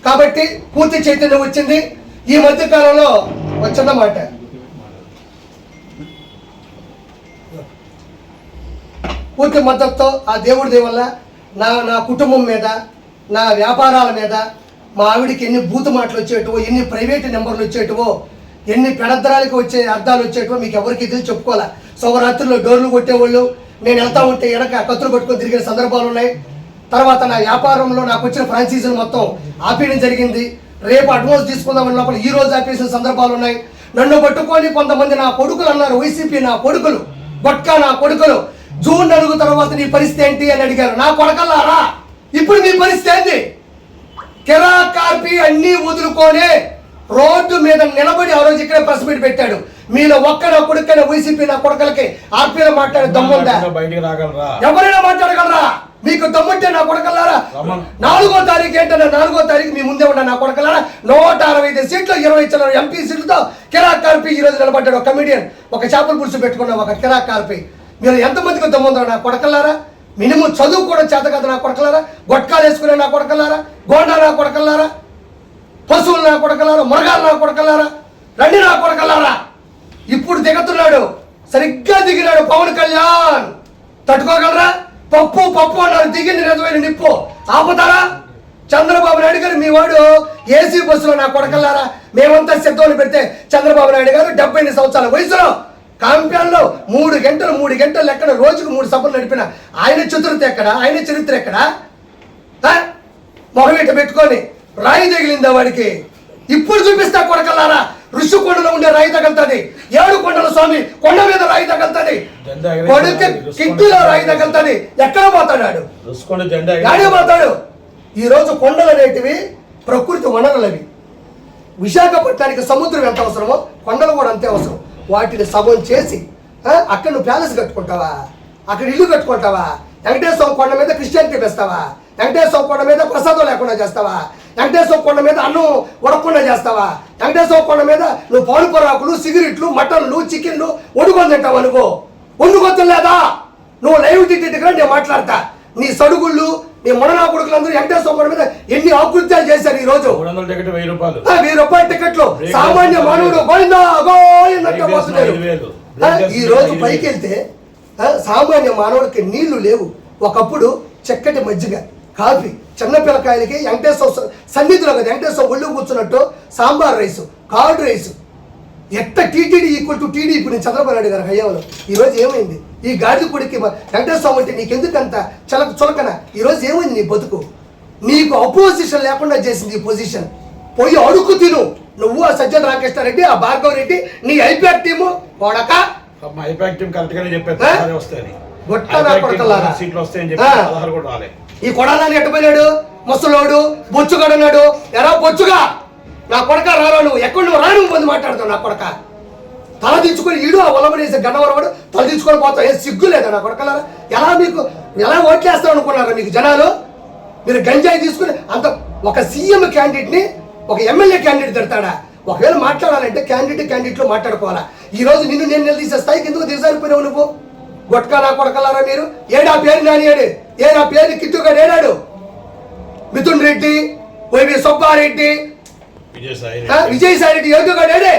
కాబట్టి పూర్తి చైతన్యం వచ్చింది. ఈ మధ్య కాలంలో వచ్చిందన్నమాట. పూర్తి మద్దతుతో ఆ దేవుడి వల్ల నా కుటుంబం మీద, నా వ్యాపారాల మీద, మా ఆవిడికి ఎన్ని బూతు మాటలు వచ్చేటివో, ఎన్ని ప్రైవేట్ నెంబర్లు వచ్చేటివో, ఎన్ని పెడద్దరాలకి వచ్చే అర్థాలు వచ్చేటివో మీకు ఎవరికి తెలిసి చెప్పుకోవాలి. శుభరాత్రుల్లో డోర్లు కొట్టేవాళ్ళు, నేను వెళ్తా ఉంటే వెనక కత్తులు పట్టుకొని తిరిగిన సందర్భాలు ఉన్నాయి. తర్వాత నా వ్యాపారంలో నాకు వచ్చిన ఫ్రాంచైజీలు మొత్తం ఆపేయడం జరిగింది. రేపు అడ్వాన్స్ తీసుకుందామని లోపల ఈ రోజు ఆపేసిన సందర్భాలు ఉన్నాయి. నన్ను పట్టుకొని కొంతమంది నా కొడుకులు అన్నారు, వైసీపీ నా కొడుకులు, గొట్కా నా కొడుకులు, జూన్ 4 తర్వాత నీ పరిస్థితి ఏంటి అని అడిగారు. నా కొడకల్లారా, ఇప్పుడు మీ పరిస్థితి ఏంటి? కిరా కార్పి అన్నీ వదులుకొని రోడ్డు మీద నిలబడి ఆ రోజు ఇక్కడే ప్రెస్ మీట్ పెట్టాడు. మీలో ఒక్క నా కొడుకైనా వైసీపీ నా కొడుకులకి ఆర్పీలో మాట్లాడే దమ్ముందా? ఎవరైనా మాట్లాడగలరా? మీకు దమ్ముంటే నా కొడుకల్లారా 4వ తారీఖు ఏంటన్నా, 4వ తారీఖు మీ ముందే ఉన్న నా కొడుకల్లారా 165 సీట్లు 20 చిల్లర ఎంపీ సీట్లతో కిరా కార్పి ఈ రోజు నిలబడ్డాడు. ఒక కమిడియన్, ఒక చేపల పులుసు పెట్టుకున్న ఒక కిరా కార్పి. మీరు ఎంతమందికి దమ్ముందో నా కొడకల్లారా? మినిమం చదువు కూడా చేత కదా నా కొడకలారా? గొట్కాలు వేసుకునే నా కొడకల్లారా? గోండా నా కొడకల్లారా? పశువులు నా కొడకల్లారా? మృగాలు నా కొడకల్లారా? రండి నా కొడకల్లారా. ఇప్పుడు దిగుతున్నాడు, సరిగ్గా దిగినాడు పవన్ కళ్యాణ్. తట్టుకోగలరా? పప్పు పప్పు అన్నారు, దిగింది నిజమైన నిప్పు. ఆపుతారా? చంద్రబాబు నాయుడు గారు మీ వాడు ఏసీ బస్సులో నా కొడకల్లారా మేమంతా సిద్ధంలో పెడితే చంద్రబాబు నాయుడు గారు 78 సంవత్సరాల వయసులో కాంప్యాన్లో 3 గంటలు ఎక్కడ రోజుకు 3 సభలు నడిపిన ఆయన చతురత ఎక్కడ? ఆయన చరిత్ర ఎక్కడ? మొహమేట పెట్టుకొని రాయి తగిలిందా వాడికి? ఇప్పుడు చూపిస్తా కొడకల్లారా. ఋషికొండలో ఉండే రాయి తగలుతుంది, 7 కొండల స్వామి కొండ మీద రాయి తగలుతుంది, కొడుకు కిట్టిలో రాయి తగలుతుంది. ఎక్కడ పోతాడు? గాడే పోతాడు. ఈరోజు కొండలు అనేటివి ప్రకృతి వనరులు. అవి విశాఖపట్నానికి సముద్రం ఎంత అవసరమో కొండలు కూడా అంతే అవసరం. వాటిని సగం చేసి అక్కడ నువ్వు ప్యాలెస్ కట్టుకుంటావా? అక్కడ ఇల్లు కట్టుకుంటావా? వెంకటేశ్వర కొండ మీద క్రిస్టియానిటీ పెస్తావా? వెంకటేశ్వర కొండ మీద ప్రసాదం లేకుండా చేస్తావా? వెంకటేశ్వర కొండ మీద అన్నం ఉడకుండా చేస్తావా? వెంకటేశ్వర కొండ మీద నువ్వు పాలు పొరాకులు, సిగరెట్లు, మటన్లు, చికెన్లు వండుకొని తింటావా? నువ్వు వండుకొని లేదా? నువ్వు లైవ్ టికెట్గా నేను మాట్లాడతా. నీ సడుగుళ్ళు, నీ మొడనా కొడుకులందరూ వెంకటేశ్వర కొండ మీద ఎన్ని ఆకృత్యాలు చేశారు. ఈ రోజు 1000 రూపాయల టికెట్లు సామాన్య మానవుడు గోయిందా గోయిందంటే పోతున్నారు. ఈ రోజు పైకి వెళ్తే సామాన్య మానవుడికి నీళ్లు లేవు. ఒకప్పుడు చక్కటి మజ్జిగ, కాఫీ, చిన్న పిల్లకాయలకి వెంకటేశ్వర సన్నిధిలో కదా వెంకటేశ్వర ఒళ్ళు కూర్చున్నట్టు సాంబార్ రైసు, కార్డ్ రైసు. ఎట్ట టీటీడీ ఈక్వల్ టు టీడీ ఇప్పుడు చంద్రబాబు నాయుడు గారు హయాంలో. ఈరోజు ఏమైంది? ఈ గాడి కొడుకు వెంకటేశ్వర అంటే నీకెందుకంత చులకన? ఈరోజు ఏమైంది నీ బతుకు? నీకు అపోజిషన్ లేకుండా చేసింది ఈ పొజిషన్. పోయి అడుగు తిను. నువ్వు ఆ సజ్జల రామకృష్ణారెడ్డి, ఆ భార్గవ రెడ్డి, నీ ఐపాక్ టీము కొడక ఈ కొడాలని ఎట్టపోయినాడు ముసలోడు, బొచ్చుగడన్నాడు. ఎరా బొచ్చుగా నా కొడక రారా, నువ్వు ఎక్కడ నువ్వు రాను మంది మాట్లాడుతావు. నా కొడక తల దించుకొని ఈడు ఆ ఒలబడేసి గన్నవరవాడు తల దించుకొని పోతావు. ఏ సిగ్గు లేదా నా కొడకలారా? ఎలా ఓట్లేస్తావు అనుకున్నారా మీకు జనాలు? మీరు గంజాయి తీసుకుని అంత ఒక సీఎం క్యాండిడేట్ని ఒక ఎమ్మెల్యే క్యాండిడేట్ తిడతాడా? ఒకవేళ మాట్లాడాలంటే క్యాండిడేట్లో మాట్లాడుకోవాలా. ఈ రోజు నిన్ను నేను నిలదీసే స్థాయికి ఎందుకు దిగజారిపోయినావు నువ్వు? గొట్కా నా కొడకలారా మీరు. ఏడా పేరు నానియాడు? నా పేరు కిట్టుగాడు ఏడాడు? మిథున్ రెడ్డి, వైవి సుబ్బారెడ్డి, విజయసాయి రెడ్డి, యోగిగాడు ఏడే?